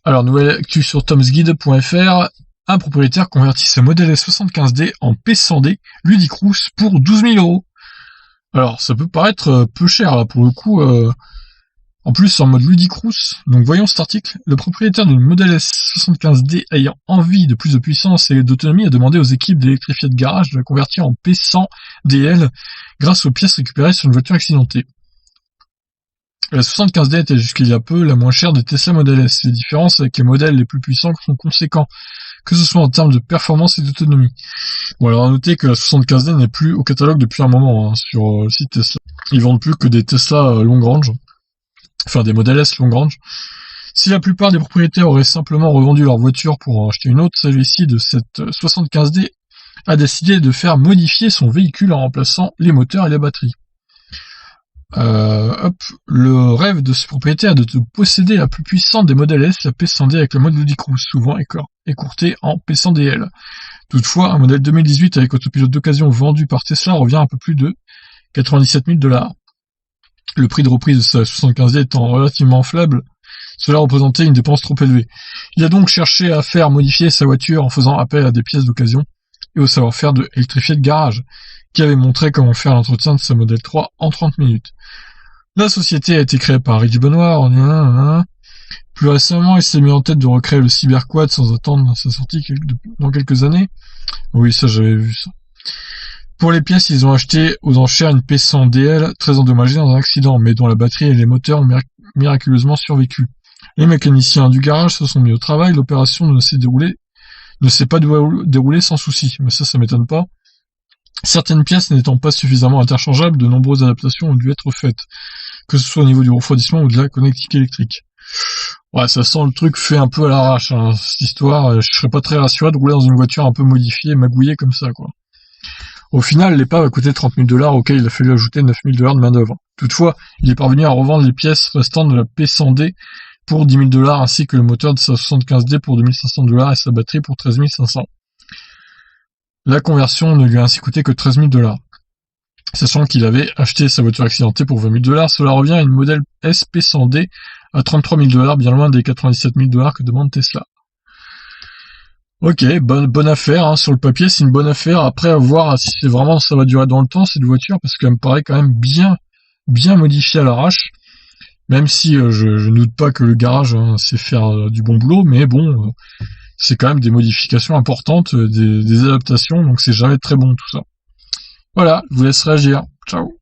Alors, nouvelle actu sur tomsguide.fr, un propriétaire convertit sa Model S 75D en P100D Ludicrous pour 12 000 euros. Alors, ça peut paraître peu cher, là, pour le coup, en plus en mode Ludicrous. Donc voyons cet article. Le propriétaire d'une Model S 75D ayant envie de plus de puissance et d'autonomie a demandé aux équipes d'électrifier de garage de la convertir en P100DL grâce aux pièces récupérées sur une voiture accidentée. La 75D était jusqu'il y a peu la moins chère des Tesla Model S. Les différences avec les modèles les plus puissants sont conséquents, que ce soit en termes de performance et d'autonomie. Bon, alors à noter que la 75D n'est plus au catalogue depuis un moment sur le site Tesla. Ils vendent plus que des Tesla long range, enfin des Model S long range. Si la plupart des propriétaires auraient simplement revendu leur voiture pour en acheter une autre, celui-ci de cette 75D a décidé de faire modifier son véhicule en remplaçant les moteurs et la batterie. Le rêve de ce propriétaire est de posséder la plus puissante des Model S, la P100D avec le mode Ludicrous, souvent écourté en P100DL. Toutefois, un modèle 2018 avec autopilote d'occasion vendu par Tesla revient à un peu plus de 97 000 $. Le prix de reprise de sa 75D étant relativement faible, cela représentait une dépense trop élevée. Il a donc cherché à faire modifier sa voiture en faisant appel à des pièces d'occasion et au savoir-faire de Électrifié de Garage, qui avait montré comment faire l'entretien de sa Model 3 en 30 minutes. La société a été créée par Rich Benoit. Plus récemment, il s'est mis en tête de recréer le Cyberquad sans attendre sa sortie dans quelques années. Oui, ça j'avais vu ça. Pour les pièces, ils ont acheté aux enchères une P100DL très endommagée dans un accident, mais dont la batterie et les moteurs ont miraculeusement survécu. Les mécaniciens du garage se sont mis au travail, l'opération ne s'est pas déroulée sans souci, mais ça m'étonne pas. Certaines pièces n'étant pas suffisamment interchangeables, de nombreuses adaptations ont dû être faites, que ce soit au niveau du refroidissement ou de la connectique électrique. Ouais, ça sent le truc fait un peu à l'arrache, cette histoire. Je serais pas très rassuré de rouler dans une voiture un peu modifiée, magouillée comme ça, quoi. Au final, l'épave a coûté 30 000 $, auquel il a fallu ajouter 9 000 $ de main-d'œuvre. Toutefois, il est parvenu à revendre les pièces restantes de la P100D pour 10 000 $, ainsi que le moteur de sa 75D pour 2 500 $ et sa batterie pour 13 500. La conversion ne lui a ainsi coûté que 13 000 $. Sachant qu'il avait acheté sa voiture accidentée pour 20 000 $, cela revient à une Model S P100D à 33 000 $, bien loin des 97 000 $ que demande Tesla. Ok, bonne affaire, sur le papier c'est une bonne affaire. Après, à voir si c'est vraiment ça va durer dans le temps cette voiture, parce qu'elle me paraît quand même bien modifiée à l'arrache. Même si je ne doute pas que le garage sait faire du bon boulot, mais bon, c'est quand même des modifications importantes, des adaptations, donc c'est jamais très bon tout ça. Voilà, je vous laisse réagir. Ciao.